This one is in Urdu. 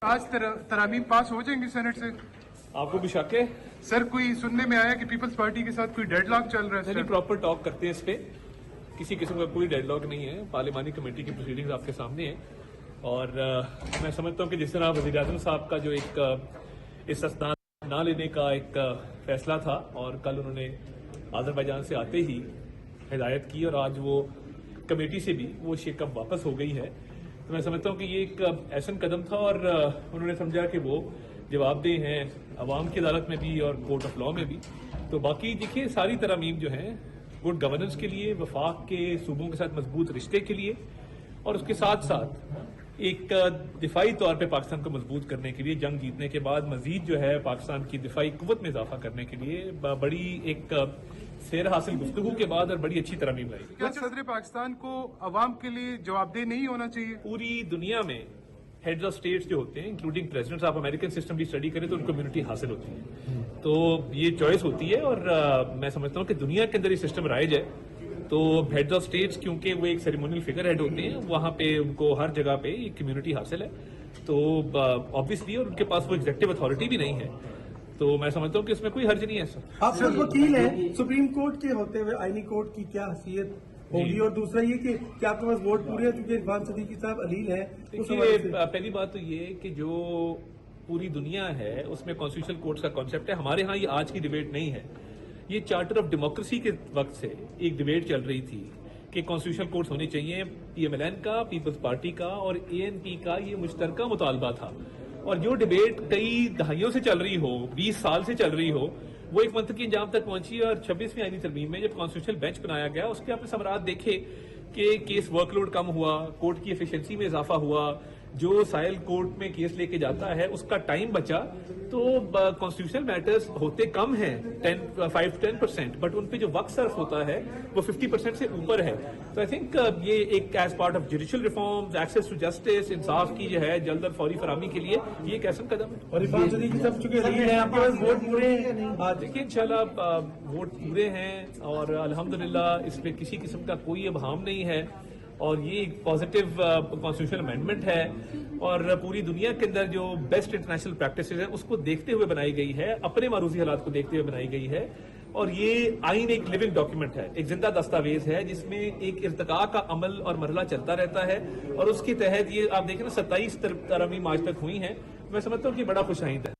آج ترامیم پاس ہو جائیں گی سینٹ سے؟ آپ کو بھی شک ہے؟ سر کوئی سننے میں آیا کہ پیپلز پارٹی کے ساتھ کوئی ڈیڈ لاک چل رہا ہے؟ نہیں، پراپر ٹاک کرتے ہیں اس پہ، کسی قسم کا کوئی ڈیڈ لاک نہیں ہے. پارلیمانی کمیٹی کی پروسیڈنگز آپ کے سامنے ہیں، اور میں سمجھتا ہوں کہ جس طرح وزیر اعظم صاحب کا جو ایک استثنا نہ لینے کا ایک فیصلہ تھا، اور کل انہوں نے آذربائیجان سے آتے ہی ہدایت کی، اور آج وہ کمیٹی سے بھی وہ شیک اپ واپس ہو گئی ہے، تو میں سمجھتا ہوں کہ یہ ایک احسن قدم تھا، اور انہوں نے سمجھا کہ وہ جواب دہ ہیں عوام کی عدالت میں بھی اور کورٹ آف لا میں بھی. تو باقی دیکھیے ساری ترامیم جو ہیں گڈ گورننس کے لیے، وفاق کے صوبوں کے ساتھ مضبوط رشتے کے لیے، اور اس کے ساتھ ساتھ ایک دفاعی طور پہ پاکستان کو مضبوط کرنے کے لیے، جنگ جیتنے کے بعد مزید جو ہے پاکستان کی دفاعی قوت میں اضافہ کرنے کے لیے بڑی ایک سیر حاصل گفتگو کے بعد اور بڑی اچھی ترامیم لائی. کیا صدر پاکستان کو عوام کے لیے جواب دہ نہیں ہونا چاہیے؟ پوری دنیا میں ہیڈز آف اسٹیٹس جو ہوتے ہیں انکلوڈنگ پریزیڈنٹس، آپ امریکن سسٹم بھی اسٹڈی کریں تو ان کو امیونٹی حاصل ہوتی ہے، تو یہ چوائس ہوتی ہے، اور میں سمجھتا ہوں کہ دنیا کے اندر یہ سسٹم رائج ہے. تو ہیڈز آف اسٹیٹس کیونکہ وہ ایک سیریمونیل فگر ہیڈ ہوتے ہیں، وہاں پہ ان کو ہر جگہ پہ ایک کمیونٹی حاصل ہے، تو آبویسلی، اور ان کے پاس وہ ایگزیکٹو اتھارٹی بھی نہیں ہے، تو میں سمجھتا ہوں کہ اس میں کوئی حرج نہیں ہے. سر آپ خود وکیل ہیں، سپریم کورٹ کے ہوتے ہوئے آئینی کورٹ کی کیا حیثیت ہوگی؟ اور دوسرا یہ کہ آپ کے پاس ووٹ پورے ہیں کیونکہ عرفان صدیقی صاحب علیل ہیں. پہلی بات تو یہ کہ جو پوری دنیا ہے اس میں کانسٹیٹیوشنل کورٹس کا کانسیپٹ ہے. ہمارے ہاں یہ آج کی ڈیبیٹ نہیں ہے، یہ چارٹر آف ڈیموکریسی کے وقت سے ایک ڈیبیٹ چل رہی تھی کہ کانسٹیٹیوشنل کورٹس ہونے چاہیے. پی ایم ایل این کا، پیپلز پارٹی کا اور اے این پی کا یہ مشترکہ مطالبہ تھا، اور جو ڈیبیٹ کئی دہائیوں سے چل رہی ہو، 20 سال سے چل رہی ہو، وہ ایک منطقی انجام تک پہنچی. اور 26ویں آئینی ترمیم میں جب کانسٹیٹیوشنل بینچ بنایا گیا، اس کے آپ نے ثمرات دیکھے کہ کیس ورک لوڈ کم ہوا، کورٹ کی ایفیشنسی میں اضافہ ہوا، جو سائل کورٹ میں کیس لے کے جاتا ہے اس کا ٹائم بچا. تو کانسٹیٹیوشنل میٹرز ہوتے کم ہیں 5-10%، بٹ ان پہ جو وقت صرف ہوتا ہے وہ 50% سے اوپر ہے. تو آئی تھنک یہ ایک as part of judicial reforms, access to justice, انصاف کی جو ہے جلد اور فوری فراہمی کے لیے یہ ایک احسن قدم ہے. اور عرفان صدیقی صاحب چونکہ علیل ہیں، آپ کے پاس ووٹ پورے ہیں؟ دیکھیے انشاءاللہ ووٹ پورے ہیں، اور الحمدللہ اس پہ کسی قسم کا کوئی ابہام نہیں ہے، اور یہ ایک پازیٹیو کانسٹیٹیوشنل امینڈمنٹ ہے، اور پوری دنیا کے اندر جو بیسٹ انٹرنیشنل پریکٹسز ہیں اس کو دیکھتے ہوئے بنائی گئی ہے، اپنے معروضی حالات کو دیکھتے ہوئے بنائی گئی ہے. اور یہ آئین ایک لیونگ ڈاکیومنٹ ہے، ایک زندہ دستاویز ہے جس میں ایک ارتقاء کا عمل اور مرحلہ چلتا رہتا ہے، اور اس کے تحت یہ آپ دیکھیں نا 27 ترامیم آج تک ہوئی ہیں. میں سمجھتا ہوں کہ بڑا خوش آئند ہے.